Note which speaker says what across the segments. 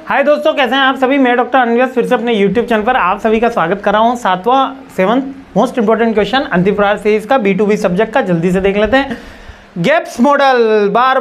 Speaker 1: हाय दोस्तों, कैसे हैं आप सभी। मैं डॉक्टर अनव्यस फिर से अपने यूट्यूब चैनल पर आप सभी का स्वागत कर रहा हूं। 7वां मोस्ट इंपॉर्टेंट क्वेश्चन अंतिम प्रहार सीरीज का B2B सब्जेक्ट का जल्दी से देख लेते हैं। गेप्स मॉडल, बार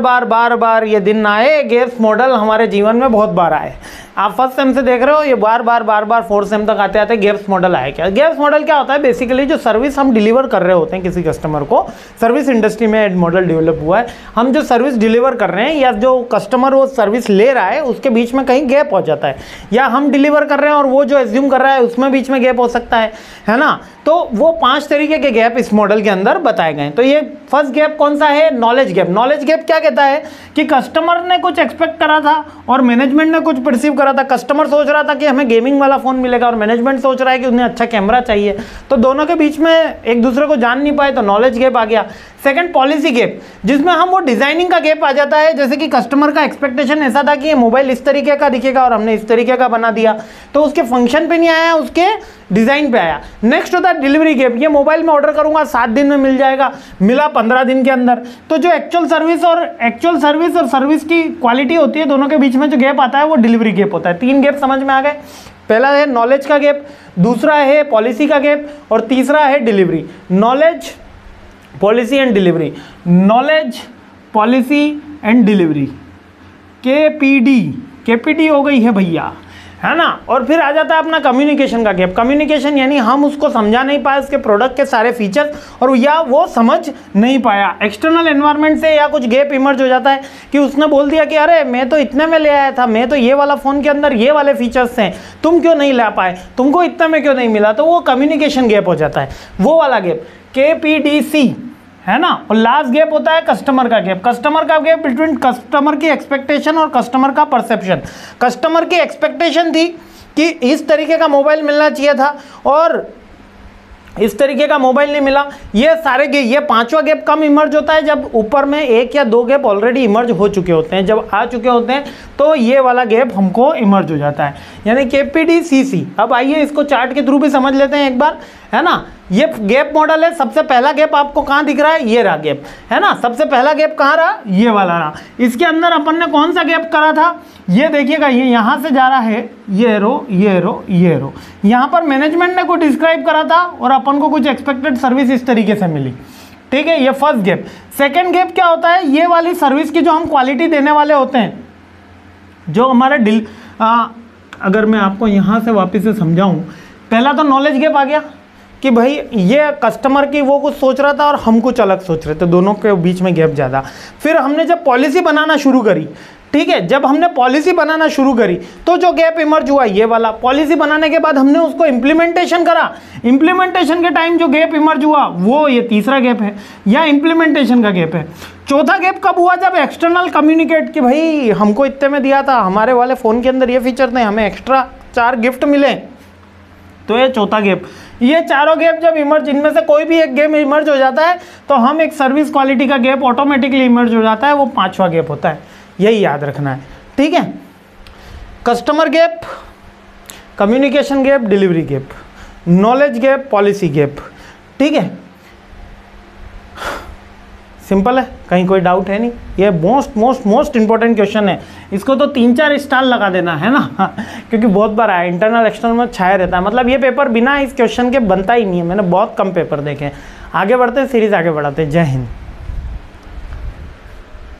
Speaker 1: बार ये दिन आए। गेप्स मॉडल हमारे जीवन में बहुत बार आए। आप फर्स्ट सेम से देख रहे हो, ये बार बार फोर्थ सेम तक आते आते गेप्स मॉडल आए। क्या गेप्स मॉडल क्या होता है? बेसिकली जो सर्विस हम डिलीवर कर रहे होते हैं किसी कस्टमर को, सर्विस इंडस्ट्री में मॉडल डेवलप हुआ है। हम जो सर्विस डिलीवर कर रहे हैं या जो कस्टमर वो सर्विस ले रहा है उसके बीच में कहीं गैप हो जाता है, या हम डिलीवर कर रहे हैं और वो जो एज्यूम कर रहा है उसमें बीच में गैप हो सकता है ना। तो वो 5 तरीके के गैप इस मॉडल के अंदर बताए गए हैं। तो ये फर्स्ट गैप कौन सा है? Knowledge gap. नॉलेज गैप क्या कहता है कि कस्टमर ने कुछ एक्सपेक्ट करा था और मैनेजमेंट ने कुछ परसीव करा था। कस्टमर सोच रहा था कि हमें गेमिंग वाला फोन मिलेगा और मैनेजमेंट सोच रहा है कि उन्हें अच्छा कैमरा चाहिए, तो दोनों के बीच में एक दूसरे को जान नहीं पाए, तो नॉलेज गैप आ गया। सेकंड, पॉलिसी गैप, जिसमें हम वो डिजाइनिंग का गैप आ जाता है। जैसे कि कस्टमर का एक्सपेक्टेशन ऐसा था कि ये मोबाइल इस तरीके का दिखेगा और हमने इस तरीके का बना दिया, तो उसके फंक्शन पे नहीं आया, उसके डिजाइन पे आया। नेक्स्ट होता है डिलीवरी गैप। ये मोबाइल में ऑर्डर करूंगा 7 दिन में मिल जाएगा, मिला 15 दिन के अंदर। तो जो एक्चुअल सर्विस और सर्विस की क्वालिटी होती है, दोनों के बीच में जो गैप आता है वो डिलीवरी गैप होता है। 3 गैप समझ में आ गए। पहला है नॉलेज का गैप, दूसरा है पॉलिसी का गैप और तीसरा है delivery. Knowledge, policy and delivery. Knowledge, policy and delivery, KPD हो गई है भैया, है ना। और फिर आ जाता है अपना कम्युनिकेशन का गैप। कम्युनिकेशन यानी हम उसको समझा नहीं पाए उसके प्रोडक्ट के सारे फीचर्स, और या वो समझ नहीं पाया। एक्सटर्नल एनवायरनमेंट से या कुछ गैप इमर्ज हो जाता है कि उसने बोल दिया कि अरे मैं तो इतने में ले आया था, मैं तो ये वाला फ़ोन के अंदर ये वाले फीचर्स हैं, तुम क्यों नहीं ला पाए, तुमको इतने में क्यों नहीं मिला। तो वो कम्युनिकेशन गैप हो जाता है, वो वाला गैप KPDC, है ना। और लास्ट गैप होता है कस्टमर का गैप। कस्टमर का गैप बिटवीन कस्टमर की एक्सपेक्टेशन और कस्टमर का परसेप्शन। कस्टमर की एक्सपेक्टेशन थी कि इस तरीके का मोबाइल मिलना चाहिए था और इस तरीके का मोबाइल नहीं मिला। ये सारे ये 5वां गैप कम इमर्ज होता है जब ऊपर में 1 या 2 गैप ऑलरेडी इमर्ज हो चुके होते हैं। जब आ चुके होते हैं तो ये वाला गैप हमको इमर्ज हो जाता है, यानी KPDCC। अब आइए इसको चार्ट के थ्रू भी समझ लेते हैं एक बार, है ना। ये गैप मॉडल है। सबसे पहला गैप आपको कहाँ दिख रहा है? ये रहा गैप, है ना। सबसे पहला गैप कहाँ रहा? ये वाला रहा। इसके अंदर अपन ने कौन सा गैप करा था? ये देखिएगा, ये यहाँ से जा रहा है, ये रो। यहाँ पर मैनेजमेंट ने कुछ डिस्क्राइब करा था और अपन को कुछ एक्सपेक्टेड सर्विस इस तरीके से मिली, ठीक है। ये फर्स्ट गैप। सेकेंड गैप क्या होता है? ये वाली सर्विस की जो हम क्वालिटी देने वाले होते हैं, जो हमारे अगर मैं आपको यहाँ से वापस से समझाऊँ, पहला तो नॉलेज गैप आ गया कि भाई ये कस्टमर की वो कुछ सोच रहा था और हम कुछ अलग सोच रहे थे, दोनों के बीच में गैप ज़्यादा। फिर हमने जब पॉलिसी बनाना शुरू करी, ठीक है, जब हमने पॉलिसी बनाना शुरू करी तो जो गैप इमर्ज हुआ ये वाला। पॉलिसी बनाने के बाद हमने उसको इम्प्लीमेंटेशन करा, इम्प्लीमेंटेशन के टाइम जो गैप इमर्ज हुआ वो ये तीसरा गैप है, या इम्प्लीमेंटेशन का गैप है। चौथा गैप कब हुआ? जब एक्सटर्नल कम्युनिकेट कि भाई हमको इतने में दिया था, हमारे वाले फ़ोन के अंदर ये फीचर थे, हमें एक्स्ट्रा 4 गिफ्ट मिले, तो ये चौथा गैप। ये चारों गैप जब इमर्ज, इनमें से कोई भी एक गैप इमर्ज हो जाता है तो हम एक सर्विस क्वालिटी का गैप ऑटोमेटिकली इमर्ज हो जाता है, वो 5वां गैप होता है। यही याद रखना है, ठीक है। Customer gap, communication gap, delivery gap, knowledge gap, policy gap, ठीक है। सिंपल है, कहीं कोई डाउट है नहीं। ये मोस्ट इंपॉर्टेंट क्वेश्चन है। इसको तो 3-4 स्टार लगा देना, है ना क्योंकि बहुत बार आया, इंटरनल एक्सटर्नल में छाया रहता है। मतलब ये पेपर बिना इस क्वेश्चन के बनता ही नहीं है। मैंने बहुत कम पेपर देखे हैं। आगे बढ़ते हैं, सीरीज आगे बढ़ाते हैं। जय हिंद।